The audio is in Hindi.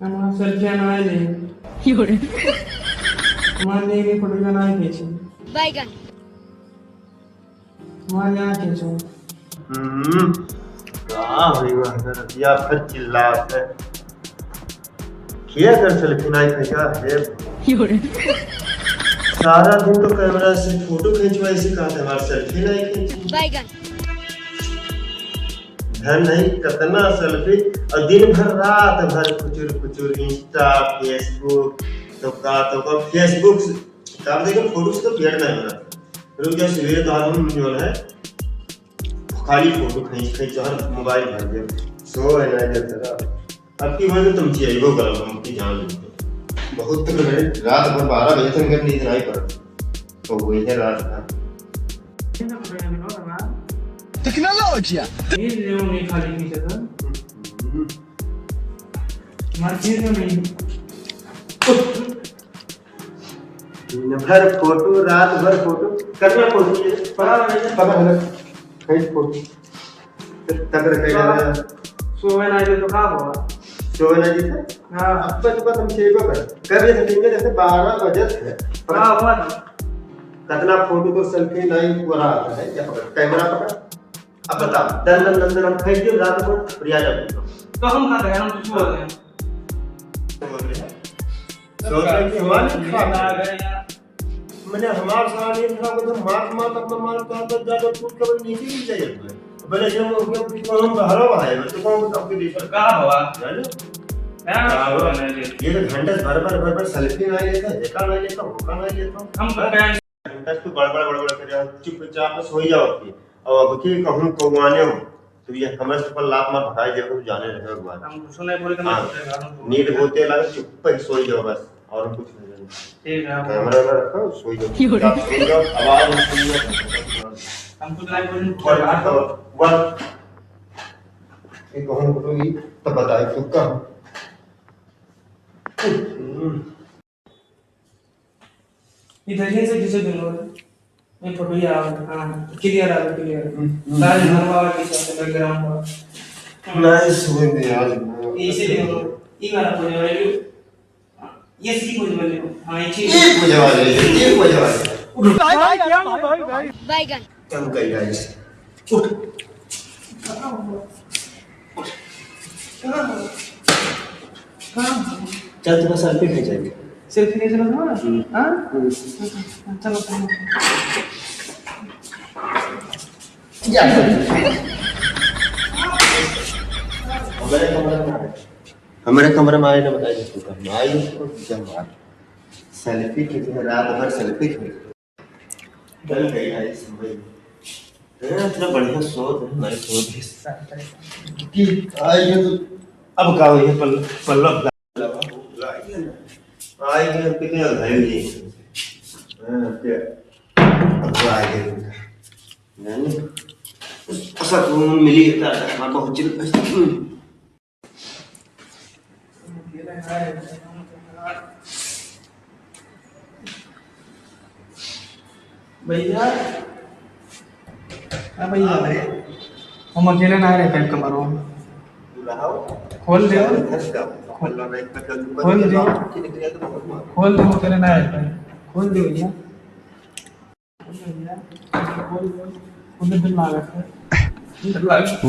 हमारा सेल्फी ना ले हमारे लिए की फोटो ना खींची बैगन हमारे यहाँ खींचो। क्या हुई वह या फिर चिल्लात है किया कर सेल्फी नहीं खींचा है सारा दिन तो कैमरा से फोटो खींचवाई से कहा था हमारा सेल्फी नहीं खींची बैगन घर नहीं कितना सेल्फी और दिन भर रात भर कुचुर कुचुर इंस्टा फेसबुक तो फेसबुक का देखो फोटो से तो पेड़ नहीं बना रुक जा सवेरे तो हम जो है खाली फोटो खींच खींच और मोबाइल भर दिया सो है ना इधर तेरा अब की वजह तुम चाहिए वो करो हम की जान लेते बहुत तक रहे रात भर 12 बजे तक नींद नहीं पड़ी तो वही है रात का Tecnologia! ये जो नहीं खाली खींचा था हमारे चीज नहीं दिन भर फोटो रात भर फोटो करना फोटो ये पकड़ खींच फोटो तक रखेगा सोवे ना तो कहाँ होगा सोवे ना जी था हाँ अब तो तुम शेव कर ये सकेंगे जैसे 12 बजे है कहाँ हुआ था कितना फोटो तो सेल्फी नहीं हो रहा है क्या पकड़ कैमरा पकड़ अब बता दन हम खींच दिए रात को प्रिया जाओ तो हम कहाँ गए हम कुछ बोल रहे हैं तो हमारे आ गए यार मैंने हमारे सामने था वो तो मार अपना मार तो ज्यादा टूट के नीचे गिर जाए भले जब वो हम हरा है तो कौन को आपके देश कहाँ हुआ जाने ये तो घंटे भर सेल्फी नहीं लेता एका नहीं लेता होका नहीं लेता हम घंटा तो बड़बड़ कर चुपचाप सो ही जाओ और अब की कहूं कौवाने हो तो ये कमरे से पर लात मार भगाई दे तो जाने रहे एक बार हम कुछ नहीं बोले तो नींद होते लगे चुप ही सो जाओ बस और कुछ नहीं ठीक है कैमरा में रखो सो जाओ आप सो जाओ आवाज नहीं सुनिए हम कुछ नहीं बोले वन ये कहूं बोलोगी तो बताए तो का इधर ही से किसे दिन हो ये फोटो ही आ हां क्लियर आ क्लियर सारे नरवा के साथ बैकग्राउंड नाइस हो गया यार इसे देखो ये वाला बोलने वाले ये सी बोलने वाले हां ये एक बजे वाले बैगन कम कर गाइस उठ चल तुम्हें सेल्फी खींचेंगे सेल्फी ले चलो ना हां चलो हमारे कमरे में आए ना बताइए तो आई तो जमा सेल्फी खींचने रात भर सेल्फी खींच डल गई है इस भाई इतना बढ़िया शोध है मैं शोध कि आई तो अब का हुई है पल्लव आई गए कितने घायल जी हां क्या अब आ गए नहीं सुकून मिली था मैं बहुत चिल भैया हां भैया हम अकेले ना रह के कमरो खोल दे खोल दे अकेले ना रह खोल दे भैया खोल दे दिल लगा